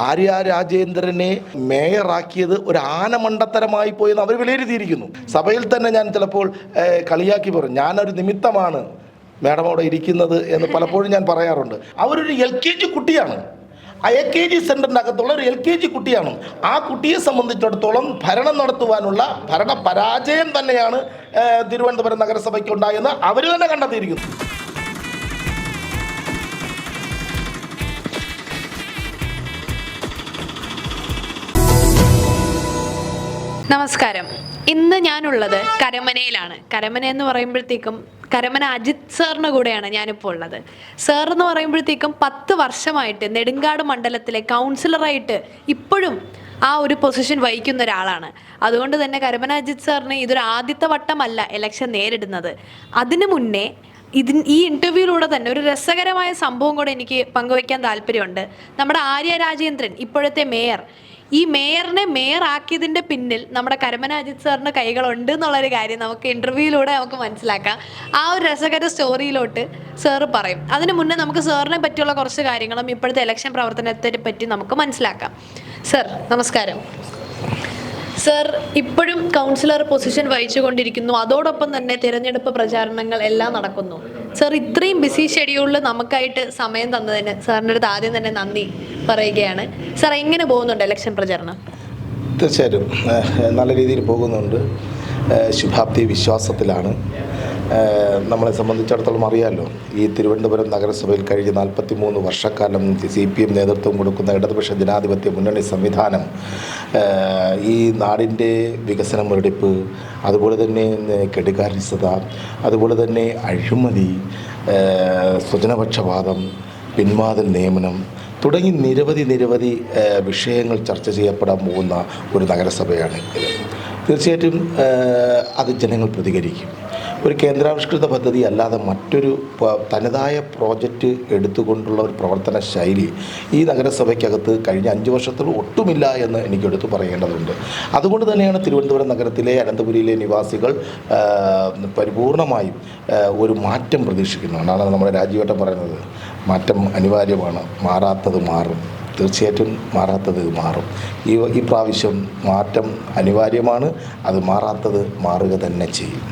ആര്യ രാജേന്ദ്രനെ മേയറാക്കിയത് ഒരു ആനമണ്ടത്തരമായി പോയെന്ന് അവർ വിലയിരുത്തിയിരിക്കുന്നു. സഭയിൽ തന്നെ ഞാൻ ചിലപ്പോൾ കളിയാക്കി പറയും, ഞാനൊരു നിമിത്തമാണ് മാഡം അവിടെ ഇരിക്കുന്നത് എന്ന് പലപ്പോഴും ഞാൻ പറയാറുണ്ട്. അവരൊരു LKG കുട്ടിയാണ്. ആ AKG സെൻറ്ററിൻ്റെ അകത്തുള്ള ഒരു LKG കുട്ടിയാണ്. ആ കുട്ടിയെ സംബന്ധിച്ചിടത്തോളം ഭരണം നടത്തുവാനുള്ള ഭരണ പരാജയം തന്നെയാണ് തിരുവനന്തപുരം നഗരസഭയ്ക്ക് ഉണ്ടായെന്ന് അവർ തന്നെ കണ്ടെത്തിയിരിക്കുന്നു. നമസ്കാരം. ഇന്ന് ഞാനുള്ളത് കരമനയിലാണ്. കരമന എന്ന് പറയുമ്പോഴത്തേക്കും കരമന അജിത് സാറിന് കൂടെയാണ് ഞാനിപ്പോൾ ഉള്ളത്. സാർ എന്ന് പറയുമ്പോഴത്തേക്കും 10 വർഷമായിട്ട് നെടുങ്കാട് മണ്ഡലത്തിലെ കൗൺസിലറായിട്ട് ഇപ്പോഴും ആ ഒരു പൊസിഷൻ വഹിക്കുന്ന ഒരാളാണ്. അതുകൊണ്ട് തന്നെ കരമന അജിത് സാറിന് ഇതൊരു ആദ്യത്തെ വട്ടമല്ല ഇലക്ഷൻ നേരിടുന്നത്. അതിനു മുന്നേ ഈ ഇൻ്റർവ്യൂയിലൂടെ തന്നെ ഒരു രസകരമായ സംഭവം കൂടെ എനിക്ക് പങ്കുവയ്ക്കാൻ താല്പര്യമുണ്ട്. നമ്മുടെ ആര്യ രാജേന്ദ്രൻ, ഇപ്പോഴത്തെ മേയർ, ഈ മേയറിനെ മേയറാക്കിയതിൻ്റെ പിന്നിൽ നമ്മുടെ കരമന അജിത് സാറിൻ്റെ കൈകളുണ്ട് എന്നുള്ളൊരു കാര്യം നമുക്ക് ഇൻ്റർവ്യൂയിലൂടെ നമുക്ക് മനസ്സിലാക്കാം. ആ ഒരു രസകര സ്റ്റോറിയിലോട്ട് സാറ് പറയും. അതിന് മുന്നേ നമുക്ക് സാറിനെ പറ്റിയുള്ള കുറച്ച് കാര്യങ്ങളും ഇപ്പോഴത്തെ ഇലക്ഷൻ പ്രവർത്തനത്തെ പറ്റി നമുക്ക് മനസ്സിലാക്കാം. സർ നമസ്കാരം. സർ ഇപ്പോഴും കൗൺസിലർ പൊസിഷൻ വഹിച്ചുകൊണ്ടിരിക്കുന്നു. അതോടൊപ്പം തന്നെ തിരഞ്ഞെടുപ്പ് പ്രചാരണങ്ങൾ എല്ലാം നടക്കുന്നു. സർ ഇത്രയും ബിസി ഷെഡ്യൂളിൽ നമുക്കായിട്ട് സമയം തന്നതിന് സാറിൻ്റെ അടുത്ത് ആദ്യം തന്നെ നന്ദി പറയുകയാണ്. സാർ എങ്ങനെ പോകുന്നുണ്ട് ഇലക്ഷൻ പ്രചാരണം? തീർച്ചയായിട്ടും നല്ല രീതിയിൽ പോകുന്നുണ്ട്. ശുഭാപ്തി വിശ്വാസത്തിലാണ്. നമ്മളെ സംബന്ധിച്ചിടത്തോളം അറിയാമല്ലോ, ഈ തിരുവനന്തപുരം നഗരസഭയിൽ കഴിഞ്ഞ 43 വർഷക്കാലം CPM നേതൃത്വം കൊടുക്കുന്ന ഇടതുപക്ഷ ജനാധിപത്യ മുന്നണി സംവിധാനം ഈ നാടിൻ്റെ വികസന മുരടിപ്പ്, അതുപോലെ തന്നെ കെടുകാര്യസ്ഥത, അതുപോലെ തന്നെ അഴിമതി, സ്വജനപക്ഷപാതം, പിൻവാതിൽ നിയമനം തുടങ്ങി നിരവധി വിഷയങ്ങൾ ചർച്ച ചെയ്യപ്പെടാൻ പോകുന്ന ഒരു നഗരസഭയാണ് ഇത്. തീർച്ചയായിട്ടും അത് ജനങ്ങൾ പ്രതികരിക്കും. ഒരു കേന്ദ്രാവിഷ്കൃത പദ്ധതി അല്ലാതെ മറ്റൊരു തനതായ പ്രോജക്റ്റ് എടുത്തുകൊണ്ടുള്ള ഒരു പ്രവർത്തന ശൈലി ഈ നഗരസഭയ്ക്കകത്ത് കഴിഞ്ഞ 5 വർഷത്തിൽ ഒട്ടുമില്ല എന്ന് എനിക്ക് എടുത്തു പറയേണ്ടതുണ്ട്. അതുകൊണ്ട് തന്നെയാണ് തിരുവനന്തപുരം നഗരത്തിലെ അനന്തപുരിയിലെ നിവാസികൾ പരിപൂർണമായും ഒരു മാറ്റം പ്രതീക്ഷിക്കുന്നു. അതാണ് നമ്മുടെ രാജീവേട്ടൻ പറയുന്നത്, മാറ്റം അനിവാര്യമാണ്, മാറാത്തത് മാറും. തീർച്ചയായിട്ടും മാറാത്തത് മാറും. ഈ പ്രാവശ്യം മാറ്റം അനിവാര്യമാണ്, അത് മാറാത്തത് മാറുക തന്നെ ചെയ്യും.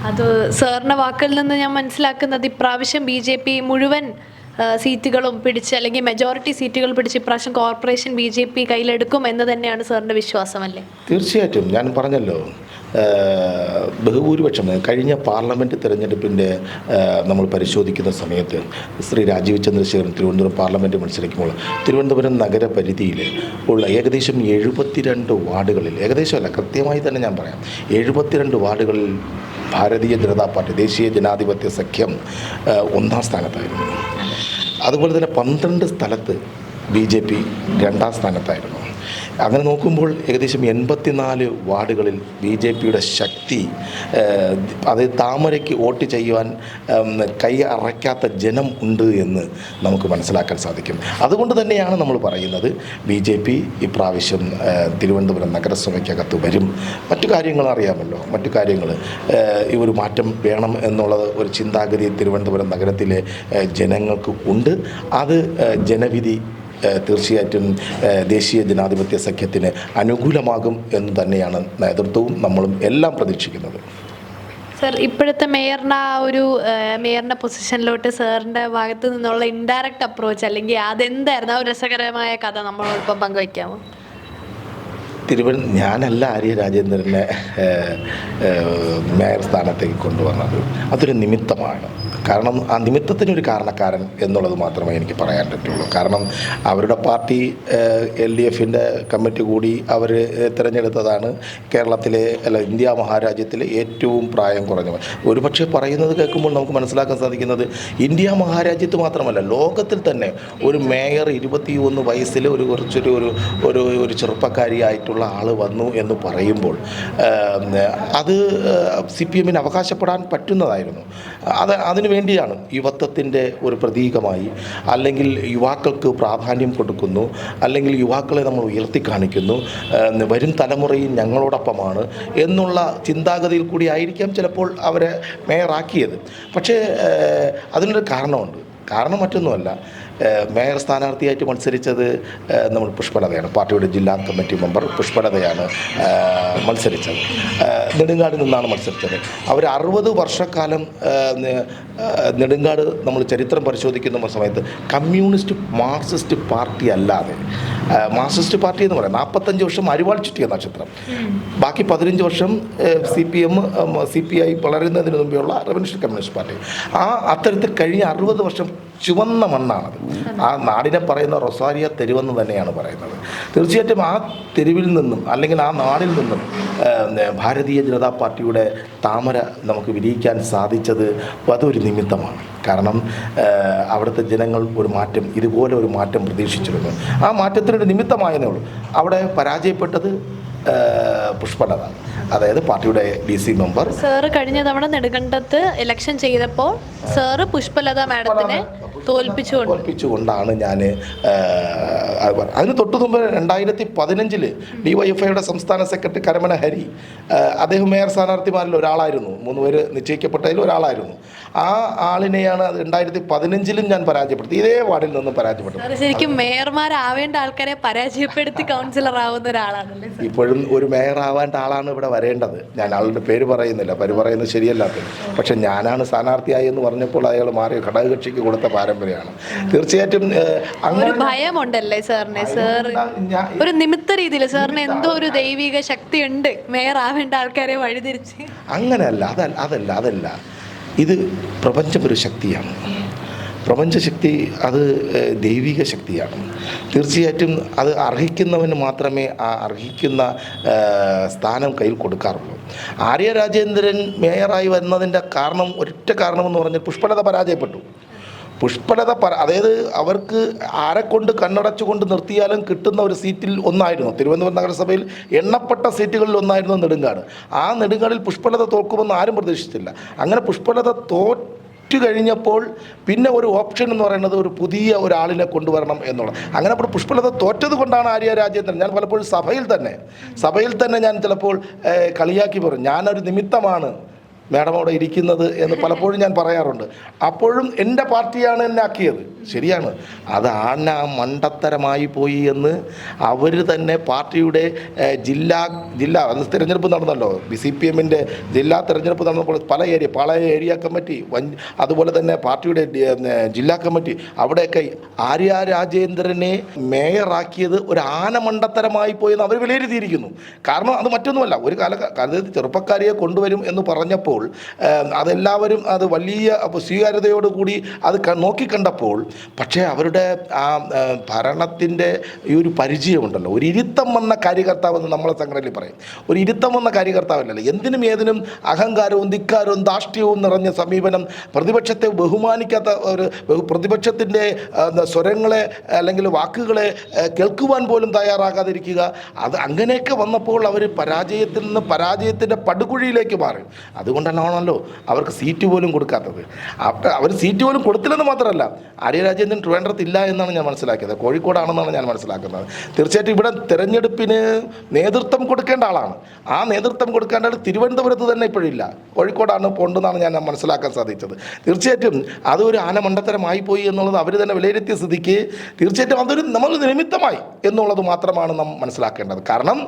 അത് സാറിൻ്റെ വാക്കിൽ നിന്ന് ഞാൻ മനസ്സിലാക്കുന്നത് ഇപ്രാവശ്യം BJP മുഴുവൻ സീറ്റുകളും പിടിച്ച്, അല്ലെങ്കിൽ മെജോറിറ്റി സീറ്റുകൾ പിടിച്ച് ഇപ്രാവശ്യം കോർപ്പറേഷൻ BJP കയ്യിലെടുക്കും എന്ന് തന്നെയാണ് സാറിൻ്റെ വിശ്വാസമല്ലേ? തീർച്ചയായിട്ടും. ഞാൻ പറഞ്ഞല്ലോ, ബഹുഭൂരിപക്ഷം കഴിഞ്ഞ പാർലമെൻറ്റ് തിരഞ്ഞെടുപ്പിൻ്റെ നമ്മൾ പരിശോധിക്കുന്ന സമയത്ത് ശ്രീ രാജീവ് ചന്ദ്രശേഖരൻ തിരുവനന്തപുരം പാർലമെൻറ്റ് മത്സരിക്കുമ്പോൾ തിരുവനന്തപുരം നഗരപരിധിയിൽ ഉള്ള ഏകദേശം 72 വാർഡുകളിൽ, ഏകദേശമല്ല കൃത്യമായി തന്നെ ഞാൻ പറയാം, 72 വാർഡുകളിൽ ഭാരതീയ ജനതാ പാർട്ടി, ദേശീയ ജനാധിപത്യ സഖ്യം 1ാം സ്ഥാനത്തായിരുന്നു. അതുപോലെ തന്നെ 12 സ്ഥലത്ത് BJP 2ാം സ്ഥാനത്തായിരുന്നു. അങ്ങനെ നോക്കുമ്പോൾ ഏകദേശം 84 വാർഡുകളിൽ BJPയുടെ ശക്തി, അത് താമരയ്ക്ക് വോട്ട് ചെയ്യുവാൻ കൈ അറയ്ക്കാത്ത ജനം ഉണ്ട് എന്ന് നമുക്ക് മനസ്സിലാക്കാൻ സാധിക്കും. അതുകൊണ്ട് തന്നെയാണ് നമ്മൾ പറയുന്നത് BJP ഇപ്രാവശ്യം തിരുവനന്തപുരം നഗരസഭയ്ക്കകത്ത് വരും. മറ്റു കാര്യങ്ങൾ അറിയാമല്ലോ, മറ്റു കാര്യങ്ങൾ ഈ ഒരു മാറ്റം വേണം എന്നുള്ളത് ഒരു ചിന്താഗതി തിരുവനന്തപുരം നഗരത്തിലെ ജനങ്ങൾക്ക് ഉണ്ട്. അത് ജനവിധി തീർച്ചയായിട്ടും ദേശീയ ജനാധിപത്യ സഖ്യത്തിന് അനുകൂലമാകും എന്ന് തന്നെയാണ് നേതൃത്വവും നമ്മളും എല്ലാം പ്രതീക്ഷിക്കുന്നത്. സർ ഇപ്പോഴത്തെ മേയറിൻ്റെ പൊസിഷനിലോട്ട് സാറിൻ്റെ ഭാഗത്ത് നിന്നുള്ള ഇൻഡയറക്റ്റ് അപ്രോച്ച്, അല്ലെങ്കിൽ അതെന്തായിരുന്നു ആ ഒരു രസകരമായ കഥ നമ്മളോടൊപ്പം പങ്കുവയ്ക്കാമോ? ഞാനല്ല ആര്യ രാജേന്ദ്രനെ മേയർ സ്ഥാനത്തേക്ക് കൊണ്ടുവന്നത്, അതൊരു നിമിത്തമാണ്. കാരണം ആ നിമിത്തത്തിനൊരു കാരണക്കാരൻ എന്നുള്ളത് മാത്രമേ എനിക്ക് പറയാൻ പറ്റുള്ളൂ. കാരണം അവരുടെ പാർട്ടി LDFൻ്റെ കമ്മിറ്റി കൂടി അവർ തിരഞ്ഞെടുത്തതാണ് കേരളത്തിലെ, ഇന്ത്യ മഹാരാജ്യത്തിലെ ഏറ്റവും പ്രായം കുറഞ്ഞവർ. ഒരുപക്ഷെ പറയുന്നത് കേൾക്കുമ്പോൾ നമുക്ക് മനസ്സിലാക്കാൻ സാധിക്കുന്നത്, ഇന്ത്യ മഹാരാജ്യത്ത് മാത്രമല്ല ലോകത്തിൽ തന്നെ ഒരു മേയർ 21 വയസ്സിൽ ഒരു ചെറുപ്പക്കാരിയായിട്ടുള്ള ആൾ വന്നു എന്ന് പറയുമ്പോൾ അത് CPMന് അവകാശപ്പെടാൻ പറ്റുന്നതായിരുന്നു. അതിന് വേണ്ടിയാണ് യുവത്വത്തിൻ്റെ ഒരു പ്രതീകമായി, അല്ലെങ്കിൽ യുവാക്കൾക്ക് പ്രാധാന്യം കൊടുക്കുന്നു, അല്ലെങ്കിൽ യുവാക്കളെ നമ്മൾ ഉയർത്തി കാണിക്കുന്നു, വരും തലമുറയും ഞങ്ങളോടൊപ്പമാണ് എന്നുള്ള ചിന്താഗതിയിൽ കൂടി ആയിരിക്കാം ചിലപ്പോൾ അവരെ മേയറാക്കിയത്. പക്ഷേ അതിനൊരു കാരണമുണ്ട്. കാരണം മറ്റൊന്നുമല്ല, മേയർ സ്ഥാനാർത്ഥിയായിട്ട് മത്സരിച്ചത് നമ്മൾ പുഷ്പലതയാണ്. പാർട്ടിയുടെ ജില്ലാ കമ്മിറ്റി മെമ്പർ പുഷ്പലതയാണ് മത്സരിച്ചത്. നെടുങ്കാട് നിന്നാണ് മത്സരിച്ചത്. അവർ 60 വർഷക്കാലം നെടുങ്കാട് നമ്മൾ ചരിത്രം പരിശോധിക്കുന്ന സമയത്ത് കമ്മ്യൂണിസ്റ്റ് മാർക്സിസ്റ്റ് പാർട്ടി അല്ലാതെ, മാർക്സിസ്റ്റ് പാർട്ടി എന്ന് പറയാം 45 വർഷം അരിവാൾ ചുറ്റിയ നക്ഷത്രം, ബാക്കി 15 വർഷം CPM CPI വളരുന്നതിന് മുമ്പെയുള്ള റവല്യൂഷണറി കമ്മ്യൂണിസ്റ്റ് പാർട്ടി. അത്തരത്തിൽ കഴിഞ്ഞ 60 വർഷം ചുവന്ന മണ്ണാണത്. ആ നാടിനെ പറയുന്ന റൊസാരിയ തെരുവെന്ന് തന്നെയാണ് പറയുന്നത്. തീർച്ചയായിട്ടും ആ തെരുവിൽ നിന്നും അല്ലെങ്കിൽ ആ നാടിൽ നിന്നും ഭാരതീയ ജനതാ പാർട്ടിയുടെ താമര നമുക്ക് വിരിയിക്കാൻ സാധിച്ചത് അതൊരു നിമിത്തമാണ്. കാരണം അവിടുത്തെ ജനങ്ങൾ ഒരു മാറ്റം, ഇതുപോലെ ഒരു മാറ്റം പ്രതീക്ഷിച്ചിരുന്നു. ആ മാറ്റത്തിനൊരു നിമിത്തമായെന്നേ ഉള്ളൂ. അവിടെ പരാജയപ്പെട്ടത് പുഷ്പലത, അതായത് പാർട്ടിയുടെ DC മെമ്പർ. സാറ് കഴിഞ്ഞ തവണ നെടുങ്കണ്ടത്ത് ഇലക്ഷൻ ചെയ്തപ്പോൾ സാറ് പുഷ്പലത മാഡത്തിനെ തോൽപ്പിച്ചുകൊണ്ടാണ് ഞാൻ അതിന് തൊട്ടു മുമ്പ് 2015 DYFIയുടെ സംസ്ഥാന സെക്രട്ടറി കരമന ഹരി, അദ്ദേഹം മേയർ സ്ഥാനാർത്ഥിമാരിൽ ഒരാളായിരുന്നു. 3 പേര് നിശ്ചയിക്കപ്പെട്ടതിൽ ഒരാളായിരുന്നു. ആ ആളിനെയാണ് 2015 ഞാൻ പരാജയപ്പെടുത്തി. ഇതേ വാർഡിൽ നിന്നും പരാജയപ്പെട്ടു. ശരിക്കും മേയർമാരാവേണ്ട ആൾക്കാരെ പരാജയപ്പെടുത്തി കൗൺസിലർ ആവുന്ന ഒരാളാണല്ലേ? ഇപ്പോഴും ഒരു മേയർ ആവേണ്ട ആളാണ് ഇവിടെ വരേണ്ടത്. ഞാൻ ആളുടെ പേര് പറയുന്നില്ല, പറയുന്നത് ശരിയല്ലാത്തത്. പക്ഷെ ഞാനാണ് സ്ഥാനാർത്ഥിയായി എന്ന് പറഞ്ഞപ്പോൾ അയാൾ മാറി ഘടകകക്ഷിക്ക് കൊടുത്ത പാരമ്പര്യമാണ്. തീർച്ചയായിട്ടും അങ്ങനെ ഭയമുണ്ടല്ലേ സാറിന്? സാർ ഒരു നിമിത്ത രീതിയിൽ സാറിന് എന്തോ ഒരു ദൈവിക ശക്തി ഉണ്ട് മേയർ ആവേണ്ട ആൾക്കാരെ വഴിതിരിച്ച്? അങ്ങനെയല്ല, അതല്ല. ഇത് പ്രപഞ്ചമൊരു ശക്തിയാണ്. പ്രപഞ്ചശക്തി അത് ദൈവിക ശക്തിയാണ്. തീർച്ചയായിട്ടും അത് അർഹിക്കുന്നവന് മാത്രമേ ആ അർഹിക്കുന്ന സ്ഥാനം കയ്യിൽ കൊടുക്കാറുള്ളൂ. ആര്യ രാജേന്ദ്രൻ മേയറായി വരുന്നതിൻ്റെ കാരണം, ഒരൊറ്റ കാരണമെന്ന് പറഞ്ഞാൽ പുഷ്പലത പരാജയപ്പെട്ടു. അതായത് അവർക്ക് ആരെക്കൊണ്ട് കണ്ണടച്ചുകൊണ്ട് നിർത്തിയാലും കിട്ടുന്ന ഒരു സീറ്റിൽ ഒന്നായിരുന്നു തിരുവനന്തപുരം നഗരസഭയിൽ എണ്ണപ്പെട്ട സീറ്റുകളിൽ ഒന്നായിരുന്നു നെടുങ്കാട്. ആ നെടുങ്കാടിൽ പുഷ്പലത തോൽക്കുമെന്ന് ആരും പ്രതീക്ഷിച്ചില്ല. അങ്ങനെ പുഷ്പലത കഴിഞ്ഞപ്പോൾ പിന്നെ ഒരു ഓപ്ഷൻ എന്ന് പറയുന്നത് ഒരു പുതിയ ഒരാളിനെ കൊണ്ടുവരണം എന്നുള്ളത്. അങ്ങനെ അപ്പോൾ പുഷ്പലത തോറ്റത് കൊണ്ടാണ് ആര്യ രാജേന്ദ്രൻ, ഞാൻ പലപ്പോഴും സഭയിൽ തന്നെ ഞാൻ ചിലപ്പോൾ കളിയാക്കി പറയും, ഞാനൊരു നിമിത്തമാണ് മാഡം അവിടെ ഇരിക്കുന്നത് എന്ന് പലപ്പോഴും ഞാൻ പറയാറുണ്ട്. അപ്പോഴും എൻ്റെ പാർട്ടിയാണ് എന്നെ ആക്കിയത്. ശരിയാണ്, അത് മണ്ടത്തരമായി പോയി എന്ന് അവർ തന്നെ പാർട്ടിയുടെ ജില്ലാ തിരഞ്ഞെടുപ്പ് നടന്നല്ലോ. CPMൻ്റെ ജില്ലാ തിരഞ്ഞെടുപ്പ് നടന്നപ്പോൾ പാളയ ഏരിയ കമ്മിറ്റി, അതുപോലെ തന്നെ പാർട്ടിയുടെ ജില്ലാ കമ്മിറ്റി, അവിടെയൊക്കെ ആര്യ രാജേന്ദ്രനെ മേയറാക്കിയത് ഒരു മണ്ടത്തരമായി പോയെന്ന് അവർ വിലയിരുത്തിയിരിക്കുന്നു. കാരണം അത് മറ്റൊന്നുമല്ല, ഒരു കാലത്ത് ചെറുപ്പക്കാരിയെ കൊണ്ടുവരും എന്ന് പറഞ്ഞപ്പോൾ അതെല്ലാവരും അത് വലിയ സ്വീകാര്യതയോടുകൂടി അത് നോക്കിക്കണ്ടപ്പോൾ, പക്ഷേ അവരുടെ ആ ഭരണത്തിൻ്റെ ഈ ഒരു പരിചയമുണ്ടല്ലോ, ഒരു ഇരുത്തം വന്ന കാര്യകർത്താവെന്ന് നമ്മളെ സംഘടനയിൽ പറയും. ഒരു ഇരുത്തം വന്ന കാര്യകർത്താവല്ലല്ലോ, എന്തിനും ഏതിനും അഹങ്കാരവും ധിക്കാരവും ധാർഷ്ട്യവും നിറഞ്ഞ സമീപനം, പ്രതിപക്ഷത്തെ ബഹുമാനിക്കാത്ത ഒരു പ്രതിപക്ഷത്തിൻ്റെ സ്വരങ്ങളെ അല്ലെങ്കിൽ വാക്കുകളെ കേൾക്കുവാൻ പോലും തയ്യാറാകാതിരിക്കുക, അത് അങ്ങനെയൊക്കെ വന്നപ്പോൾ അവർ പരാജയത്തിൻ്റെ പടുകുഴിയിലേക്ക് മാറി. അതുകൊണ്ടാണല്ലോ അവർക്ക് സീറ്റ് പോലും കൊടുക്കാത്തത്. അവർ സീറ്റ് പോലും കൊടുത്തില്ലെന്ന് മാത്രമല്ല, ആര്യ രാജേന്ദ്രൻ ട്രിവാൻഡ്രത്ത് ഇല്ല എന്നാണ് ഞാൻ മനസ്സിലാക്കിയത്, കോഴിക്കോടാണെന്നാണ് ഞാൻ മനസ്സിലാക്കുന്നത്. തീർച്ചയായിട്ടും ഇവിടെ തെരഞ്ഞെടുപ്പിന് നേതൃത്വം കൊടുക്കേണ്ട ആളാണ്. ആ നേതൃത്വം കൊടുക്കേണ്ട ആൾ തിരുവനന്തപുരത്ത് തന്നെ ഇപ്പോഴില്ല, കോഴിക്കോടാണ് പോണ്ടെന്നാണ് ഞാൻ മനസ്സിലാക്കാൻ സാധിച്ചത്. തീർച്ചയായിട്ടും അതൊരു മണ്ടത്തരമായി പോയി എന്നുള്ളത് അവർ തന്നെ വിലയിരുത്തിയ സ്ഥിതിക്ക് തീർച്ചയായിട്ടും അതൊരു നമ്മൾ നിമിത്തമായി എന്നുള്ളത് മാത്രമാണ് നാം മനസ്സിലാക്കേണ്ടത്. കാരണം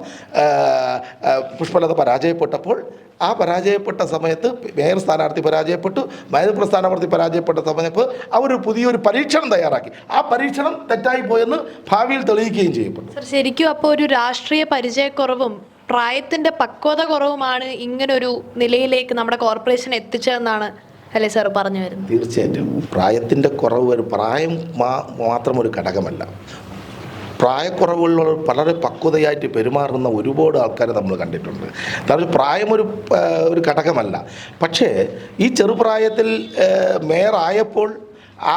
പുഷ്പലത പരാജയപ്പെട്ടപ്പോൾ, ആ പരാജയപ്പെട്ട സമയത്ത് മേയർ സ്ഥാനാർത്ഥി പരാജയപ്പെട്ടു, മേയർ സ്ഥാനാർത്ഥി പരാജയപ്പെട്ട സമയത്ത് അവർ പുതിയൊരു പരീക്ഷണം തയ്യാറാക്കി. ആ പരീക്ഷണം തെറ്റായി പോയെന്ന് ഭാവിയിൽ തെളിയിക്കുകയും ചെയ്യപ്പെട്ടു. ശരിക്കും അപ്പോൾ ഒരു രാഷ്ട്രീയ പരിചയക്കുറവും പ്രായത്തിന്റെ പക്വത കുറവുമാണ് ഇങ്ങനൊരു നിലയിലേക്ക് നമ്മുടെ കോർപ്പറേഷൻ എത്തിച്ചതെന്നാണ് അല്ലേ സാർ പറഞ്ഞു വരുന്നത്? തീർച്ചയായിട്ടും പ്രായത്തിൻ്റെ കുറവ്, പ്രായം മാത്രം ഒരു ഘടകമല്ല. പ്രായക്കുറവുള്ള വളരെ പക്വതയായിട്ട് പെരുമാറുന്ന ഒരുപാട് ആൾക്കാരെ നമ്മൾ കണ്ടിട്ടുണ്ട്. കാരണം പ്രായം ഒരു ഘടകമല്ല. പക്ഷേ ഈ ചെറുപ്രായത്തിൽ മേയറായപ്പോൾ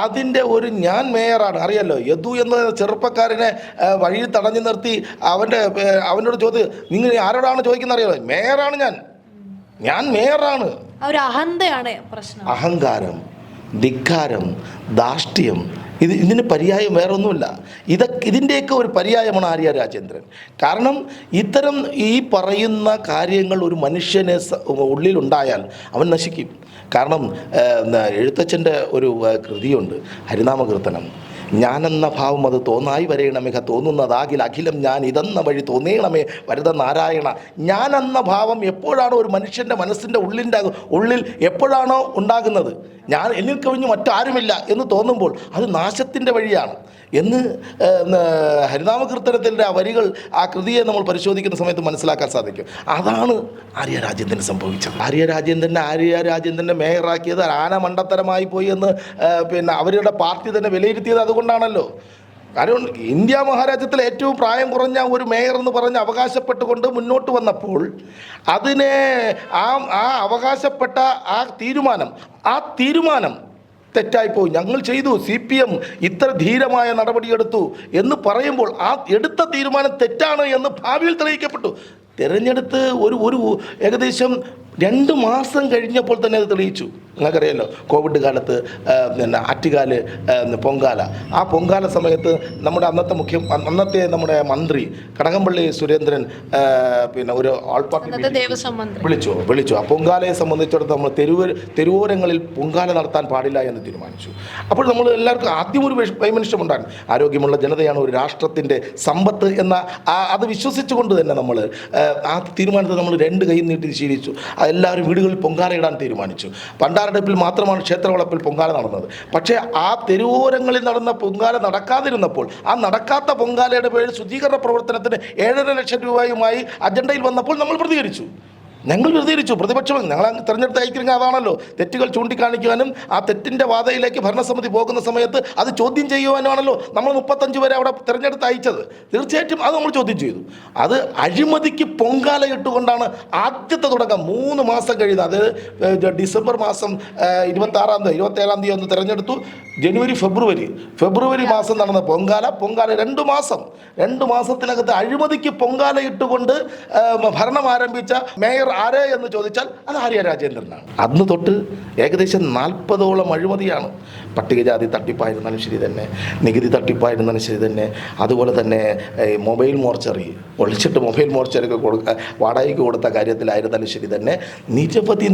അതിൻ്റെ ഞാൻ മേയറാണ്, അറിയാലോ, യദു എന്ന ചെറുപ്പക്കാരനെ വഴിയിൽ തടഞ്ഞു നിർത്തി അവനോട് നിങ്ങൾ ആരോടാണ് ചോദിക്കുന്നത് അറിയാലോ, മേയറാണ് ഞാൻ മേയറാണ്. അഹന്തയാണ് പ്രശ്നം. അഹങ്കാരം, ധിക്കാരം, ധാർഷ്ട്യം, ഇതിന് പര്യായം വേറെ ഒന്നുമില്ല. ഇതിൻ്റെയൊക്കെ ഒരു പര്യായമാണ് ആര്യ രാജേന്ദ്രൻ. കാരണം ഇത്തരം ഈ പറയുന്ന കാര്യങ്ങൾ ഒരു മനുഷ്യനെ ഉള്ളിലുണ്ടായാൽ അവൻ നശിക്കും. കാരണം എഴുത്തച്ഛൻ്റെ ഒരു കൃതിയുണ്ട്, ഹരിനാമകീർത്തനം. ഞാനെന്ന ഭാവം അത് തോന്നായി വരയണമിക തോന്നുന്നതാകിൽ അഖിലം ഞാൻ ഇതെന്ന വഴി തോന്നേണമേ വരുത നാരായണ. ഞാനെന്ന ഭാവം എപ്പോഴാണോ ഒരു മനുഷ്യൻ്റെ മനസ്സിൻ്റെ ഉള്ളിൽ എപ്പോഴാണോ ഉണ്ടാകുന്നത്, ഞാൻ എന്നിൽ കവിഞ്ഞ് മറ്റാരുമില്ല എന്ന് തോന്നുമ്പോൾ അത് നാശത്തിൻ്റെ വഴിയാണ് എന്ന് ഹരിനാമകീർത്തനത്തിൻ്റെ ആ വരികൾ, ആ കൃതിയെ നമ്മൾ പരിശോധിക്കുന്ന സമയത്ത് മനസ്സിലാക്കാൻ സാധിക്കും. അതാണ് ആര്യ രാജേന്ദ്രൻ സംഭവിച്ചത്. ആര്യ രാജേന്ദ്രനെ മേയറാക്കിയത് ആന മണ്ടത്തരമായി പോയി എന്ന് അവരുടെ പാർട്ടി തന്നെ വിലയിരുത്തിയത് അതുകൊണ്ടാണല്ലോ. കാരണം ഇന്ത്യ മഹാരാജ്യത്തിലെ ഏറ്റവും പ്രായം കുറഞ്ഞ ഒരു മേയർ എന്ന് പറഞ്ഞ് അവകാശപ്പെട്ടുകൊണ്ട് മുന്നോട്ട് വന്നപ്പോൾ അതിനെ ആ അവകാശപ്പെട്ട ആ തീരുമാനം തെറ്റായിപ്പോയി. ഞങ്ങൾ ചെയ്തു, CPM ഇത്ര ധീരമായ നടപടിയെടുത്തു എന്ന് പറയുമ്പോൾ ആ എടുത്ത തീരുമാനം തെറ്റാണ് എന്ന് ഭാവിയിൽ തെളിയിക്കപ്പെട്ടു. തിരഞ്ഞെടുത്ത് ഒരു ഏകദേശം 2 മാസം കഴിഞ്ഞപ്പോൾ തന്നെ അത് തെളിയിച്ചു. നിങ്ങൾക്കറിയാമല്ലോ, കോവിഡ് കാലത്ത് ആറ്റുകാല് പൊങ്കാല, ആ പൊങ്കാല സമയത്ത് അന്നത്തെ നമ്മുടെ മന്ത്രി കടകംപള്ളി സുരേന്ദ്രൻ ഒരു ആൾ പാർട്ടി വിളിച്ചു. ആ പൊങ്കാലയെ സംബന്ധിച്ചിടത്തോളം നമ്മൾ തെരുവോരങ്ങളിൽ പൊങ്കാല നടത്താൻ പാടില്ല എന്ന് തീരുമാനിച്ചു. അപ്പോൾ നമ്മൾ എല്ലാവർക്കും ആദ്യം ഒരു വൈമനുഷ്യമുണ്ടായിരുന്നു. ആരോഗ്യമുള്ള ജനതയാണ് ഒരു രാഷ്ട്രത്തിൻ്റെ സമ്പത്ത് എന്ന അത് വിശ്വസിച്ചുകൊണ്ട് തന്നെ നമ്മൾ ആ തീരുമാനത്തെ നമ്മൾ 2 കൈ നീട്ടി ശീലിച്ചു. എല്ലാവരും വീടുകളിൽ പൊങ്കാല ഇടാൻ തീരുമാനിച്ചു. പണ്ടാരടപ്പിൽ മാത്രമാണ് ക്ഷേത്രവളപ്പിൽ പൊങ്കാല നടന്നത്. പക്ഷേ ആ തെരുവോരങ്ങളിൽ നടന്ന പൊങ്കാല നടക്കാതിരുന്നപ്പോൾ ആ നടക്കാത്ത പൊങ്കാലയുടെ പേരിൽ ശുചീകരണ പ്രവർത്തനത്തിന് 7.5 ലക്ഷം രൂപയുമായി അജണ്ടയിൽ വന്നപ്പോൾ നമ്മൾ പ്രതികരിച്ചു. പ്രതിപക്ഷം ഞങ്ങൾ തിരഞ്ഞെടുത്ത് അയക്കുന്നത് അതാണല്ലോ, തെറ്റുകൾ ചൂണ്ടിക്കാണിക്കുവാനും ആ തെറ്റിൻ്റെ വാതയിലേക്ക് ഭരണസമിതി പോകുന്ന സമയത്ത് അത് ചോദ്യം ചെയ്യുവാനുമാണല്ലോ നമ്മൾ 35 പേരെ അവിടെ തിരഞ്ഞെടുത്ത് അയച്ചത്. തീർച്ചയായിട്ടും അത് നമ്മൾ ചോദ്യം ചെയ്തു. അത് അഴിമതിക്ക് പൊങ്കാല ഇട്ടുകൊണ്ടാണ് ആദ്യത്തെ തുടക്കം. 3 മാസം കഴിയുന്നത്, അത് ഡിസംബർ മാസം 27-ാം തീയതി ഒന്ന് തിരഞ്ഞെടുത്തു. ജനുവരി ഫെബ്രുവരി മാസം നടന്ന പൊങ്കാല 2 മാസത്തിനകത്ത് അഴിമതിക്ക് പൊങ്കാല ഇട്ടുകൊണ്ട് ഭരണം ആരംഭിച്ച മേയർ ആര് എന്ന് ചോദിച്ചാൽ അത് ആര്യ രാജേന്ദ്രനാണ്. അന്ന് തൊട്ട് ഏകദേശം 40ഓളം അഴിമതിയാണ്. പട്ടികജാതി തട്ടിപ്പായിരുന്നാലും ശരി തന്നെ, നികുതി തട്ടിപ്പായിരുന്നാലും ശരി തന്നെ, അതുപോലെ തന്നെ മൊബൈൽ മോർച്ചറി ഒളിച്ചിട്ട് മൊബൈൽ മോർച്ചറിക്ക് വാടകയ്ക്ക് കൊടുത്ത കാര്യത്തിലായിരുന്നാലും ശരി തന്നെ, നിരവധി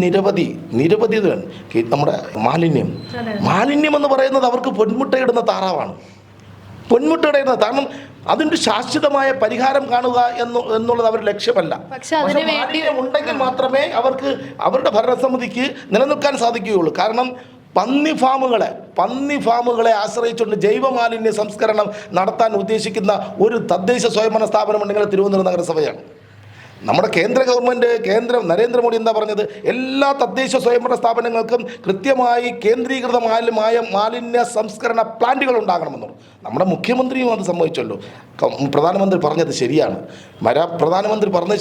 നമ്മുടെ മാലിന്യം എന്ന് പറയുന്നത് അവർക്ക് പൊന്മുട്ടയിടുന്ന താറാവാണ്. കാരണം അതിൻ്റെ ശാശ്വതമായ പരിഹാരം കാണുക എന്നുള്ളത് അവരുടെ ലക്ഷ്യമല്ല. പക്ഷേ മാലിന്യം ഉണ്ടെങ്കിൽ മാത്രമേ അവർക്ക് അവരുടെ ഭരണസമിതിക്ക് നിലനിൽക്കാൻ സാധിക്കുകയുള്ളൂ. കാരണം പന്നി ഫാമുകളെ ആശ്രയിച്ചുകൊണ്ട് ജൈവ മാലിന്യ സംസ്കരണം നടത്താൻ ഉദ്ദേശിക്കുന്ന ഒരു തദ്ദേശ സ്വയംഭരണ സ്ഥാപനം ഉണ്ടെങ്കിൽ തിരുവനന്തപുരം നഗരസഭയാണ്. നമ്മുടെ കേന്ദ്ര നരേന്ദ്രമോദി എന്താ പറഞ്ഞത്? എല്ലാ തദ്ദേശ സ്വയംഭരണ സ്ഥാപനങ്ങൾക്കും കൃത്യമായി കേന്ദ്രീകൃതമായ മാലിന്യ സംസ്കരണ പ്ലാന്റുകൾ ഉണ്ടാകണമെന്നുള്ളൂ. നമ്മുടെ മുഖ്യമന്ത്രിയും അത് സമ്മതിച്ചല്ലോ. പ്രധാനമന്ത്രി പറഞ്ഞത്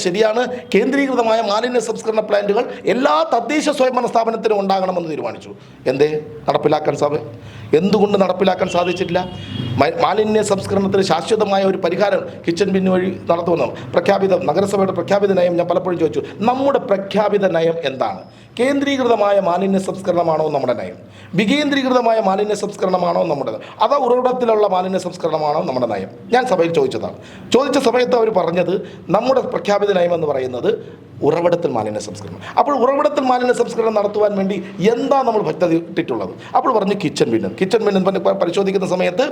ശരിയാണ്. കേന്ദ്രീകൃതമായ മാലിന്യ സംസ്കരണ പ്ലാന്റുകൾ എല്ലാ തദ്ദേശ സ്വയംഭരണ സ്ഥാപനത്തിനും ഉണ്ടാകണമെന്ന് തീരുമാനിച്ചു. എന്തുകൊണ്ട് നടപ്പിലാക്കാൻ സാധിച്ചിട്ടില്ല? മാലിന്യ സംസ്കരണത്തിന് ശാശ്വതമായ ഒരു പരിഹാരം കിച്ചൺ ബിൻ വഴി നടത്തുമെന്ന് നഗരസഭയുടെ പ്രഖ്യാപിത നയം ഞാൻ പലപ്പോഴും ചോദിച്ചു. നമ്മുടെ പ്രഖ്യാപിത നയം എന്താണ്? കേന്ദ്രീകൃതമായ മാലിന്യ സംസ്കരണമാണോ നമ്മുടെ നയം? വികേന്ദ്രീകൃതമായ മാലിന്യ സംസ്കരണമാണോ നമ്മുടെ നയം? അതോ ഉറവിടത്തിലുള്ള മാലിന്യ സംസ്കരണമാണോ നമ്മുടെ നയം? ഞാൻ സഭയിൽ ചോദിച്ച സമയത്ത് അവർ പറഞ്ഞത് നമ്മുടെ പ്രഖ്യാപിത നയം എന്ന് പറയുന്നത് ഉറവിടത്തിൽ മാലിന്യ സംസ്കരണം. അപ്പോൾ ഉറവിടത്തിൽ മാലിന്യ സംസ്കരണം നടത്തുവാൻ വേണ്ടി എന്താ നമ്മൾ പദ്ധതി ഇട്ടിട്ടുള്ളത്? അപ്പോൾ പറഞ്ഞു കിച്ചൺ ബിൻ പരിശോധിക്കുന്ന സമയത്ത്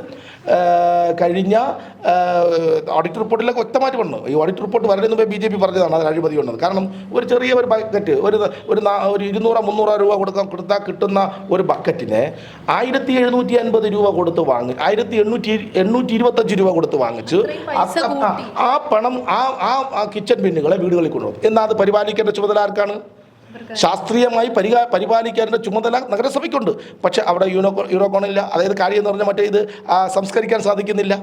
കഴിഞ്ഞ ഓഡിറ്റ് റിപ്പോർട്ടിലൊക്കെ വ്യക്തമായിട്ട് വന്നു. ഈ ഓഡിറ്റ് റിപ്പോർട്ട് വരുന്നതിന് മുമ്പേ BJP പറഞ്ഞതാണ് അതിൽ അഴിമതി ഉള്ളത്. കാരണം ഒരു ചെറിയ ഒരു ബക്കറ്റ് ഒരു 200-300 രൂപ കൊടുത്താൽ കിട്ടുന്ന ഒരു ബക്കറ്റിനെ 1750 രൂപ കൊടുത്ത് 1825 രൂപ കൊടുത്ത് വാങ്ങിച്ച് ആ പണം ആ കിച്ചൺ ബിന്നുകളെ വീടുകളിൽ കൊണ്ടുപോകും. എന്നാൽ അത് പരിപാലിക്കേണ്ട ചുമതല ആർക്കാണ്? ശാസ്ത്രീയമായി പരിപാലിക്കേണ്ട ചുമതല നഗരസഭയ്ക്കുണ്ട്. പക്ഷെ അവിടെ യൂണോക്കോണില്ല. അതായത് കാര്യം എന്ന് പറഞ്ഞാൽ ഇത് സംസ്കരിക്കാൻ സാധിക്കുന്നില്ല.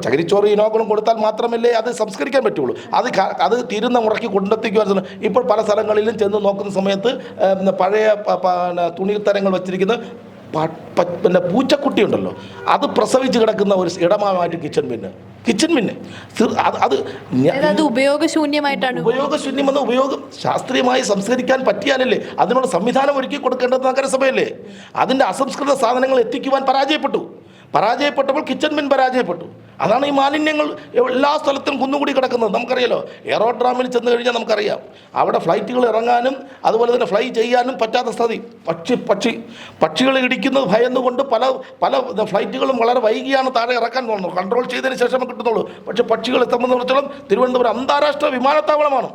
ചകിരിച്ചോറ് യൂണോക്കോണും കൊടുത്താൽ മാത്രമല്ലേ അത് സംസ്കരിക്കാൻ പറ്റുള്ളൂ. അത് തീരുന്ന മുറയ്ക്ക് കൊണ്ടെത്തിക്കുവാൻ ഇപ്പോൾ പല സ്ഥലങ്ങളിലും ചെന്ന് നോക്കുന്ന സമയത്ത് പഴയ തുണിത്തരങ്ങൾ വച്ചിരിക്കുന്ന പൂച്ചക്കുട്ടി ഉണ്ടല്ലോ, അത് പ്രസവിച്ച് കിടക്കുന്ന ഒരു ഇടമായിട്ട് കിച്ചൺ ബിന്ന് അത് ഉപയോഗശൂന്യമെന്ന് ഉപയോഗം ശാസ്ത്രീയമായി സംസ്കരിക്കാൻ പറ്റിയാലല്ലേ അതിനുള്ള സംവിധാനം ഒരുക്കി കൊടുക്കേണ്ടത് നഗരസഭയല്ലേ? അതിൻ്റെ അസംസ്കൃത സാധനങ്ങൾ എത്തിക്കുവാൻ പരാജയപ്പെട്ടപ്പോൾ കിച്ചൺ ബിൻ പരാജയപ്പെട്ടു. അതാണ് ഈ മാലിന്യങ്ങൾ എല്ലാ സ്ഥലത്തും കുന്നുകൂടി കിടക്കുന്നത്. നമുക്കറിയാലോ, എയറോഡ്രാമിൽ ചെന്ന് കഴിഞ്ഞാൽ നമുക്കറിയാം അവിടെ ഫ്ലൈറ്റുകൾ ഇറങ്ങാനും അതുപോലെ തന്നെ ഫ്ലൈ ചെയ്യാനും പറ്റാത്ത സ്ഥിതി. പക്ഷികൾ ഇടിക്കുന്നത് ഭയന്നുകൊണ്ട് പല പല ഫ്ലൈറ്റുകളും വളരെ വൈകിയാണ് താഴെ ഇറക്കാൻ പോകുന്നത്. കൺട്രോൾ ചെയ്തതിന് ശേഷമേ കിട്ടുന്നുള്ളൂ. പക്ഷേ പക്ഷികളെ സംബന്ധിച്ചിടത്തോളം തിരുവനന്തപുരം അന്താരാഷ്ട്ര വിമാനത്താവളമാണ്.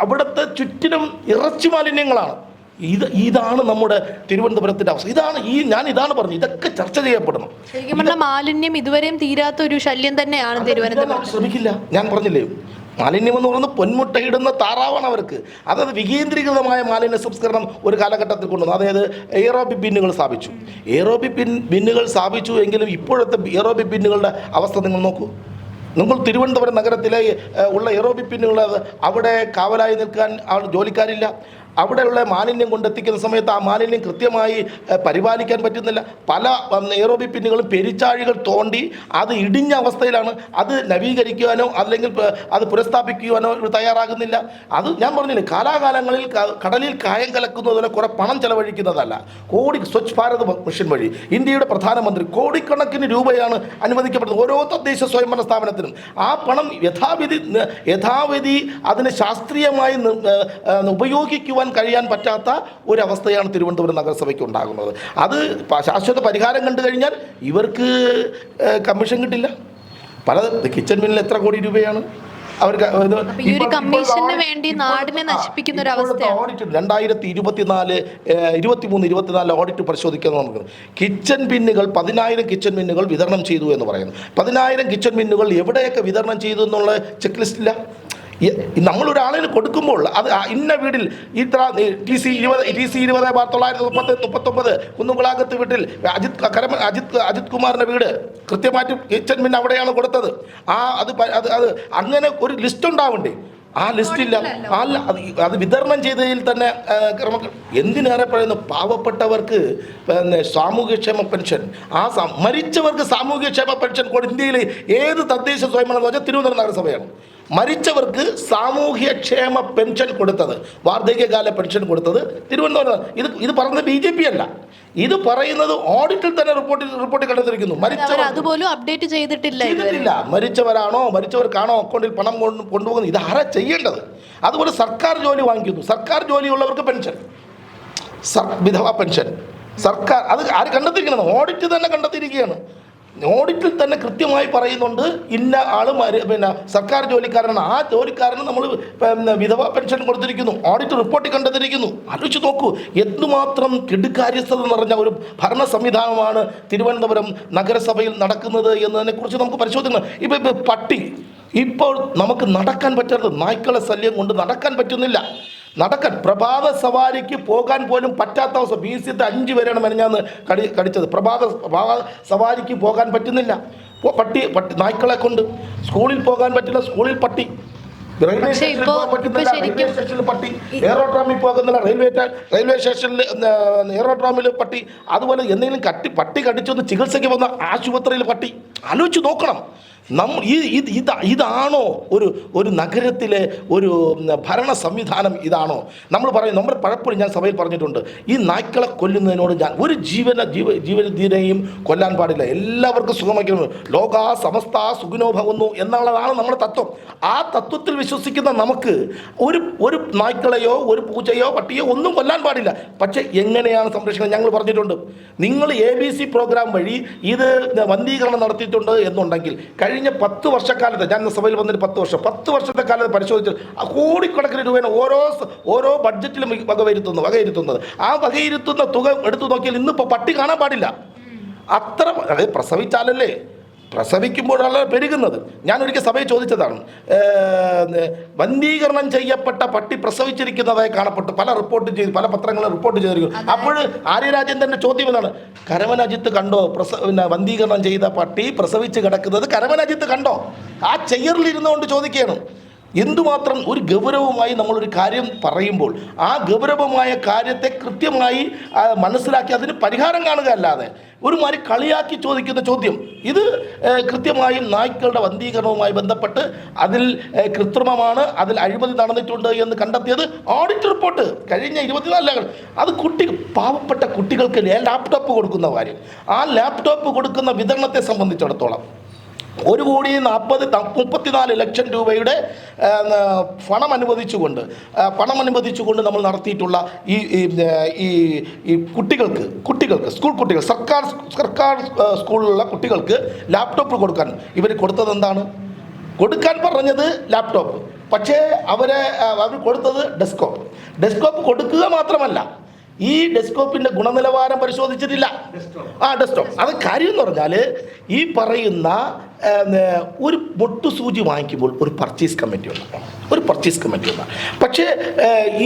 അവിടുത്തെ ചുറ്റിനും ഇറച്ചി മാലിന്യങ്ങളാണ്. ഇതാണ് നമ്മുടെ തിരുവനന്തപുരത്തിന്റെ അവസ്ഥ. ഇതാണ് പറഞ്ഞത്. ഇതൊക്കെ ചർച്ച ചെയ്യപ്പെടണം. ശരിക്കും പറഞ്ഞാൽ മാലിന്യം ഇതുവരെയും തീരാത്ത ഒരു ശല്യം തന്നെയാണ് തിരുവനന്തപുരം. ശ്രമിക്കില്ല. ഞാൻ പറഞ്ഞില്ലേ, മാലിന്യം എന്ന് പറയുന്നത് പൊന്മുട്ടയിടുന്ന താറാവാണ് അവർക്ക്. അതായത് വികേന്ദ്രീകൃതമായ മാലിന്യ സംസ്കരണം ഒരു കാലഘട്ടത്തിൽ കൊണ്ടുവന്നു. അതായത് എയറോബിക് ബിന്നുകൾ സ്ഥാപിച്ചു. എയറോബിക് ബിന്നുകൾ സ്ഥാപിച്ചു എങ്കിലും ഇപ്പോഴത്തെ എയറോബിക് ബിന്നുകളുടെ അവസ്ഥ നിങ്ങൾ നോക്കൂ. നിങ്ങൾ തിരുവനന്തപുരം നഗരത്തിലെ ഉള്ള എയറോബിക് ബിന്നുകൾ അവിടെ കാവലായി നിൽക്കാൻ ജോലിക്കാരില്ല. അവിടെയുള്ള മാലിന്യം കൊണ്ടെത്തിക്കുന്ന സമയത്ത് ആ മാലിന്യം കൃത്യമായി പരിപാലിക്കാൻ പറ്റുന്നില്ല. പല എയറോബിക് ബിന്നുകളും പെരിച്ചാഴികൾ തോണ്ടി അത് ഇടിഞ്ഞ അവസ്ഥയിലാണ്. അത് നവീകരിക്കുവാനോ അല്ലെങ്കിൽ അത് പുനഃസ്ഥാപിക്കുവാനോ തയ്യാറാകുന്നില്ല. അത് ഞാൻ പറഞ്ഞില്ലേ, കാലാകാലങ്ങളിൽ കടലിൽ കായം കലക്കുന്നതിന് കുറെ പണം ചെലവഴിക്കുന്നതല്ല. സ്വച്ഛ് ഭാരത് മിഷൻ വഴി ഇന്ത്യയുടെ പ്രധാനമന്ത്രി കോടിക്കണക്കിന് രൂപയാണ് അനുവദിക്കപ്പെടുന്നത് ഓരോ തദ്ദേശ സ്വയംഭരണ സ്ഥാപനത്തിനും. ആ പണം യഥാവിധി അതിന് ശാസ്ത്രീയമായി ഉപയോഗിക്കുവാൻ കഴിയാൻ പറ്റാത്ത ഒരവസ്ഥയാണ് തിരുവനന്തപുരം നഗരസഭയ്ക്ക് ഉണ്ടാകുന്നത്. അത് ശാശ്വത പരിഹാരം കണ്ടു കഴിഞ്ഞാൽ ഇവർക്ക് കമ്മീഷൻ കിട്ടില്ല. പല കിച്ചൺ ബില്ലിൽ എത്ര കോടി രൂപയാണ് അവർക്ക്. കമ്മീഷന് വേണ്ടി നാടിനെ നശിപ്പിക്കുന്ന ഒരു അവസ്ഥയാണ്. ഓഡിറ്റ് 2023 24 ഓഡിറ്റ് പരിശോധിക്കാൻ നമുക്ക് കിച്ചൺ ബിന്നുകൾ 10,000 കിച്ചൺ ബിന്നുകൾ വിതരണം ചെയ്തു എന്ന് പറയുന്നു. 10,000 കിച്ചൺ ബിന്നുകൾ എവിടെയൊക്കെ വിതരണം ചെയ്തു എന്നുള്ള ചെക്ക് ലിസ്റ്റില്ല. നമ്മളൊരാളിന് കൊടുക്കുമ്പോൾ അത് ഇന്ന വീട്ടിൽ ഇത്ര TC 20/939 കുന്നുകുളാകത്ത് വീട്ടിൽ അജിത് കുമാറിൻ്റെ വീട് കൃത്യമായിട്ട് കിച്ചൺ ബിൻ അവിടെയാണ് കൊടുത്തത്. അത് അങ്ങനെ ഒരു ലിസ്റ്റ് ഉണ്ടാവണ്ടേ? ആ ലിസ്റ്റില്ല. അത് വിതരണം ചെയ്തതിൽ തന്നെ എന്തിനേറെ പറയുന്നു, പാവപ്പെട്ടവർക്ക് സാമൂഹ്യക്ഷേമ പെൻഷൻ, മരിച്ചവർക്ക് സാമൂഹ്യക്ഷേമ പെൻഷൻ ഇന്ത്യയിലെ ഏത് തദ്ദേശ സ്വയംഭരണ എന്ന് വെച്ചാൽ തിരുവനന്തപുരം നഗരസഭയാണ്. മരിച്ചവർക്ക് സാമൂഹ്യക്ഷേമ പെൻഷൻ കൊടുത്തത്, വാർദ്ധക്യകാല പെൻഷൻ കൊടുത്തത് തിരുവനന്തപുരം. ഇത് പറയുന്നത് BJP അല്ല, ഇത് പറയുന്നത് ഓഡിറ്റിൽ തന്നെ റിപ്പോർട്ട് കണ്ടെത്തിയിരിക്കുന്നു. അതുപോലും അപ്ഡേറ്റ് ചെയ്തിട്ടില്ല. മരിച്ചവർക്കാണോ അക്കൗണ്ടിൽ പണം കൊണ്ടുപോകുന്നത്? ഇത് ആരാ ചെയ്യേണ്ടത്? അതുപോലെ സർക്കാർ ജോലി വാങ്ങിക്കുന്നു. സർക്കാർ ജോലിയുള്ളവർക്ക് പെൻഷൻ, വിധവ പെൻഷൻ സർക്കാർ അത് ആര് കണ്ടെത്തിയിരിക്കുന്നത്? ഓഡിറ്റ് തന്നെ കണ്ടെത്തിയിരിക്കുകയാണ്. ഓഡിറ്റിൽ തന്നെ കൃത്യമായി പറയുന്നുണ്ട് ഇന്ന ആൾ സർക്കാർ ജോലിക്കാരനാണ്. ആ ജോലിക്കാരന് നമ്മൾ വിധവ പെൻഷൻ കൊടുത്തിരിക്കുന്നു. ഓഡിറ്റ് റിപ്പോർട്ടിൽ കണ്ടെത്തിയിരിക്കുന്നു. ആലോചിച്ച് നോക്കൂ, എന്തുമാത്രം കെടുകാര്യസ്ഥത നിറഞ്ഞ ഒരു ഭരണ സംവിധാനമാണ് തിരുവനന്തപുരം നഗരസഭയിൽ നടക്കുന്നത് എന്നതിനെക്കുറിച്ച് നമുക്ക് പരിശോധിക്കണം. ഇപ്പോൾ നമുക്ക് നടക്കാൻ പറ്റാത്തത്, നായ്ക്കളെ ശല്യം കൊണ്ട് നടക്കാൻ പറ്റുന്നില്ല. പ്രഭാത സവാരിക്ക് പോകാൻ പോലും പറ്റാത്ത അവസ്ഥ. BCത്തെ 5 പേരാണ് മെനഞ്ഞാന്ന് കടിച്ചത്. പ്രഭാത സവാരിക്ക് പോകാൻ പറ്റുന്നില്ല. നായ്ക്കളെ കൊണ്ട് സ്കൂളിൽ പോകാൻ പറ്റില്ല. സ്കൂളിൽ പട്ടി, റെയിൽവേ സ്റ്റേഷനിൽ പട്ടി, എയറോഡ്രാമിൽ പോകുന്നില്ല. റെയിൽവേ സ്റ്റേഷനിൽ എയറോഡ്രാമിൽ പട്ടി. അതുപോലെ എന്തെങ്കിലും പട്ടി കടിച്ചൊന്ന് ചികിത്സയ്ക്ക് പോകുന്ന ആശുപത്രിയിൽ പട്ടി. ആലോചിച്ച് നോക്കണം. ഇതാണോ ഒരു നഗരത്തിലെ ഒരു ഭരണ സംവിധാനം? ഇതാണോ നമ്മൾ പറയും? നമ്മൾ പലപ്പോഴും ഞാൻ സഭയിൽ പറഞ്ഞിട്ടുണ്ട്, ഈ നായ്ക്കളെ കൊല്ലുന്നതിനോട് ഞാൻ ഒരു ജീവനെയും കൊല്ലാൻ പാടില്ല. എല്ലാവർക്കും സുഖമാക്കുന്നു. ലോക സമസ്ത സുഖിനോ ഭവന്നു എന്നുള്ളതാണ് നമ്മുടെ തത്വം. ആ തത്വത്തിൽ വിശ്വസിക്കുന്ന നമുക്ക് ഒരു നായ്ക്കളെയോ ഒരു പൂച്ചയോ പട്ടിയോ ഒന്നും കൊല്ലാൻ പാടില്ല. പക്ഷേ എങ്ങനെയാണ് സംരക്ഷണം? ഞങ്ങൾ പറഞ്ഞിട്ടുണ്ട്, നിങ്ങൾ ABC പ്രോഗ്രാം വഴി ഇത് വന്ധീകരണം നടത്തിയിട്ടുണ്ട് എന്നുണ്ടെങ്കിൽ കഴിഞ്ഞ 10 വർഷക്കാലത്ത്, ഞാൻ സഭയിൽ വന്നിട്ട് 10 വർഷത്തെ കാലത്ത് പരിശോധിച്ചാൽ കോടിക്കണക്കിന് രൂപയാണ് ഓരോ ബഡ്ജറ്റിലും വകയിരുത്തുന്നത്. ആ വകയിരുത്തുന്ന തുക എടുത്തു നോക്കിയാൽ ഇന്നിപ്പോൾ പട്ടി കാണാൻ പാടില്ല. അത്ര പ്രസവിച്ചാലല്ലേ, പ്രസവിക്കുമ്പോഴാണ് പെരുകുന്നത്. ഞാനൊരിക്കൽ സഭയിൽ ചോദിച്ചതാണ്, വന്ധീകരണം ചെയ്യപ്പെട്ട പട്ടി പ്രസവിച്ചിരിക്കുന്നതായി കാണപ്പെട്ടു. പല പത്രങ്ങളും റിപ്പോർട്ട് ചെയ്തിരിക്കുന്നു. അപ്പോൾ ആര്യരാജേന്ദ്രൻ്റെ ചോദ്യം എന്നാണ്, കരമന അജിത്ത് കണ്ടോ വന്ധീകരണം ചെയ്ത പട്ടി പ്രസവിച്ച് കിടക്കുന്നത്? കരമന അജിത്ത് കണ്ടോ? ആ ചെയറിലിരുന്നുകൊണ്ട് ചോദിക്കുകയാണ്. എന്തുമാത്രം ഒരു ഗൗരവമായി നമ്മളൊരു കാര്യം പറയുമ്പോൾ ആ ഗൗരവമായ കാര്യത്തെ കൃത്യമായി മനസ്സിലാക്കി അതിന് പരിഹാരം കാണുക അല്ലാതെ ഒരുമാതിരി കളിയാക്കി ചോദിക്കുന്ന ചോദ്യം ഇത് കൃത്യമായും നായ്ക്കളുടെ വന്ധീകരണവുമായി ബന്ധപ്പെട്ട് അതിൽ കൃത്രിമമാണ്, അതിൽ അഴിമതി നടന്നിട്ടുണ്ട് എന്ന് കണ്ടെത്തിയത് ഓഡിറ്റ് റിപ്പോർട്ട് കഴിഞ്ഞ 24 അത് പാവപ്പെട്ട കുട്ടികൾക്ക് ലാപ്ടോപ്പ് കൊടുക്കുന്ന കാര്യം, ആ ലാപ്ടോപ്പ് കൊടുക്കുന്ന വിതരണത്തെ സംബന്ധിച്ചിടത്തോളം 1,34 ലക്ഷം രൂപയുടെ പണം അനുവദിച്ചുകൊണ്ട് നമ്മൾ നടത്തിയിട്ടുള്ള ഈ കുട്ടികൾക്ക് സ്കൂൾ കുട്ടികൾ സർക്കാർ സ്കൂളിലുള്ള കുട്ടികൾക്ക് ലാപ്ടോപ്പ് കൊടുക്കാൻ ഇവർ കൊടുത്തത് എന്താണ്? കൊടുക്കാൻ പറഞ്ഞത് ലാപ്ടോപ്പ്, പക്ഷേ അവർ കൊടുത്തത് ഡെസ്ക്ടോപ്പ് കൊടുക്കുക മാത്രമല്ല ഈ ഡെസ്ക്ടോപ്പിൻ്റെ ഗുണനിലവാരം പരിശോധിച്ചിട്ടില്ല. ഡെസ്ക്ടോപ്പ് അത് കാര്യം എന്ന് പറഞ്ഞാൽ ഈ പറയുന്ന ഒരു മുട്ടുസൂചി വാങ്ങിക്കുമ്പോൾ ഒരു പർച്ചേസ് കമ്മിറ്റി ഉണ്ട്. പക്ഷേ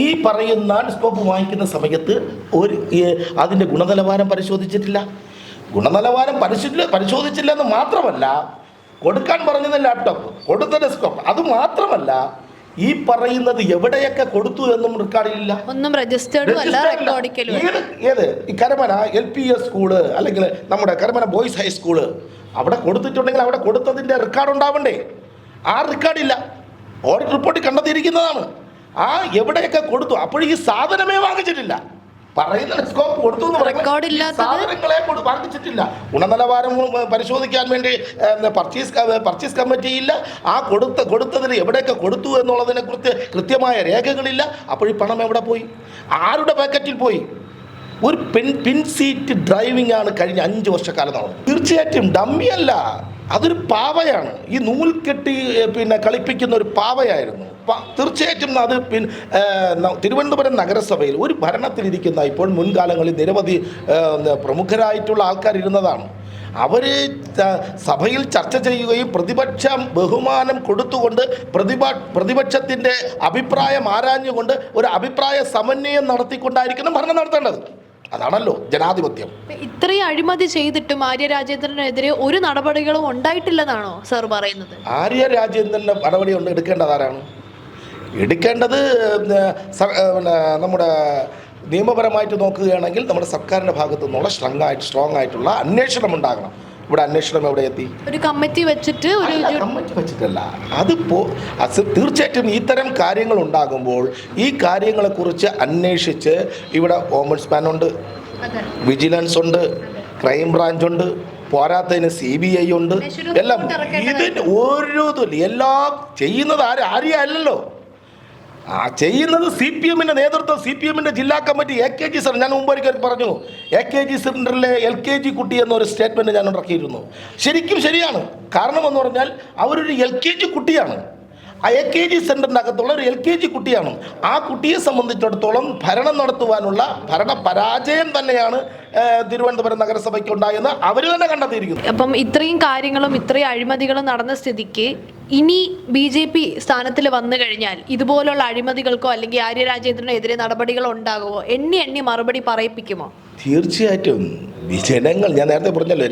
ഈ പറയുന്ന ഡെസ്ക്ടോപ്പ് വാങ്ങിക്കുന്ന സമയത്ത് അതിൻ്റെ ഗുണനിലവാരം പരിശോധിച്ചിട്ടില്ല. പരിശോധിച്ചില്ല എന്ന് മാത്രമല്ല, കൊടുക്കാൻ പറഞ്ഞത് ലാപ്ടോപ്പ്, കൊടുത്ത ഡെസ്ക്ടോപ്പ്, അത് മാത്രമല്ല ഈ പറയുന്നത് എവിടെയൊക്കെ കൊടുത്തു എന്നും റെക്കോർഡിലില്ല. ഒന്നും രജിസ്റ്റേർഡും അല്ല, റെക്കോർഡിക്കലും. ഏത് ഈ കരമന LPS സ്കൂള് അല്ലെങ്കിൽ നമ്മുടെ കരമന ബോയ്സ് ഹൈസ്കൂള് അവിടെ കൊടുത്തിട്ടുണ്ടെങ്കിൽ അവിടെ കൊടുത്തതിൻ്റെ റെക്കോർഡ് ഉണ്ടാവണ്ടേ? ആ റെക്കോർഡില്ല, ഓഡിറ്റ് റിപ്പോർട്ടിൽ കണ്ടെത്തിയിരിക്കുന്നതാണ്. ആ എവിടെയൊക്കെ കൊടുത്തു അപ്പോൾ ഈ സാധനമേ വാങ്ങിച്ചിട്ടില്ല. പറയുന്ന സ്കോപ്പ് കൊടുത്തു എന്ന് പറയുന്നത് സാധനങ്ങളെ വാങ്ങിച്ചിട്ടില്ല. ഗുണനിലവാരം പരിശോധിക്കാൻ വേണ്ടി പർച്ചേസ് കമ്മിറ്റി ഇല്ല. ആ കൊടുത്തതിന് എവിടെയൊക്കെ കൊടുത്തു എന്നുള്ളതിനെ കുറിച്ച് കൃത്യമായ രേഖകളില്ല. അപ്പോൾ ഈ പണം എവിടെ പോയി? ആരുടെ പാക്കറ്റിൽ പോയി? ഒരു പിൻ സീറ്റ് ഡ്രൈവിംഗ് ആണ് കഴിഞ്ഞ 5 വർഷക്കാലം നടന്നത്. തീർച്ചയായിട്ടും ഡമ്മിയല്ല, അതൊരു പാവയാണ്. ഈ നൂൽ കെട്ടി കളിപ്പിക്കുന്ന ഒരു പാവയായിരുന്നു. തീർച്ചയായിട്ടും അത് തിരുവനന്തപുരം നഗരസഭയിൽ ഒരു ഭരണത്തിലിരിക്കുന്ന ഇപ്പോൾ മുൻകാലങ്ങളിൽ നിരവധി പ്രമുഖരായിട്ടുള്ള ആൾക്കാർ ഇരുന്നതാണ്. അവർ സഭയിൽ ചർച്ച ചെയ്യുകയും പ്രതിപക്ഷം ബഹുമാനം കൊടുത്തുകൊണ്ട് പ്രതിപക്ഷത്തിൻ്റെ അഭിപ്രായം ആരാഞ്ഞുകൊണ്ട് ഒരു അഭിപ്രായ സമന്വയം നടത്തിക്കൊണ്ടായിരിക്കണം ഭരണം നടത്തേണ്ടത്. അതാണല്ലോ ജനാധിപത്യം. ഇത്രയും അഴിമതി ചെയ്തിട്ടും ആര്യ രാജേന്ദ്രനെതിരെ ഒരു നടപടികളും ഉണ്ടായിട്ടില്ലെന്നാണോ സാർ പറയുന്നത്? ആര്യ രാജേന്ദ്രൻ്റെ നടപടി എടുക്കേണ്ടതാരാണ്? എടുക്കേണ്ടത് നമ്മുടെ നിയമപരമായിട്ട് നോക്കുകയാണെങ്കിൽ നമ്മുടെ സർക്കാരിൻ്റെ ഭാഗത്തു നിന്നുള്ള സ്ട്രോങ് ആയിട്ടുള്ള അന്വേഷണം ഉണ്ടാകണം. ഇവിടെ അന്വേഷണം എവിടെ എത്തി? ഒരു കമ്മിറ്റി വെച്ചിട്ടല്ല. തീർച്ചയായിട്ടും ഇത്തരം കാര്യങ്ങൾ ഉണ്ടാകുമ്പോൾ ഈ കാര്യങ്ങളെക്കുറിച്ച് അന്വേഷിച്ച് ഇവിടെ ഓംബുഡ്സ്മാൻ ഉണ്ട്, വിജിലൻസ് ഉണ്ട്, ക്രൈം ബ്രാഞ്ച് ഉണ്ട്, പോരാത്തതിന് CBI ഉണ്ട്. എല്ലാം ഇതിന് ഓരോന്നും എല്ലാം ചെയ്യുന്നത് ആര്യമല്ലല്ലോ. ചെയ്യുന്നത് CPM-ൻ്റെ നേതൃത്വം, CPM-ൻ്റെ ജില്ലാ കമ്മിറ്റി, AKG സെൻറ്റർ. ഞാൻ മുമ്പ് ഒരിക്കൽ പറഞ്ഞു, AKG സെൻറ്ററിലെ LKG കുട്ടി എന്നൊരു സ്റ്റേറ്റ്മെൻറ്റ് ഞാൻ ഇറക്കിയിരുന്നു. ശരിക്കും ശരിയാണ്. കാരണം എന്ന് പറഞ്ഞാൽ അവരൊരു LKG കുട്ടിയാണ്. ആ AKG സെൻറ്ററിൻ്റെ അകത്തുള്ള ഒരു LKG കുട്ടിയാണ്. ആ കുട്ടിയെ സംബന്ധിച്ചിടത്തോളം ഭരണം നടത്തുവാനുള്ള ഭരണ പരാജയം തന്നെയാണ് തിരുവനന്തപുരം നഗരസഭയ്ക്ക് ഉണ്ടായെന്ന് അവർ തന്നെ കണ്ടെത്തിയിരിക്കുന്നു. അപ്പം ഇത്രയും കാര്യങ്ങളും ഇത്രയും അഴിമതികളും നടന്ന സ്ഥിതിക്ക് ഇനി BJP സ്ഥാനത്തിൽ വന്നു കഴിഞ്ഞാൽ ഇതുപോലുള്ള അഴിമതികൾക്കോ അല്ലെങ്കിൽ ആര്യ രാജേന്ദ്രനെതിരെ നടപടികളോ ഉണ്ടാകുമോ? എണ്ണി മറുപടി പറയിപ്പിക്കുമോ? തീർച്ചയായിട്ടും ജനങ്ങൾ, ഞാൻ നേരത്തെ പറഞ്ഞല്ലോ,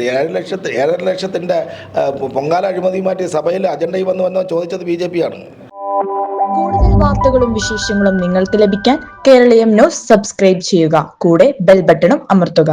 7 ലക്ഷത്തിൻ്റെ പൊങ്കാല അഴിമതിയുമായിട്ട് സഭയിൽ അജണ്ടയിൽ വന്ന് ചോദിച്ചത് BJP ആണ്. കൂടുതൽ വാർത്തകളും വിശേഷങ്ങളും നിങ്ങൾക്ക് ലഭിക്കാൻ കേരളീയം ന്യൂസ് സബ്സ്ക്രൈബ് ചെയ്യുക. കൂടെ ബെൽ ബട്ടണും അമർത്തുക.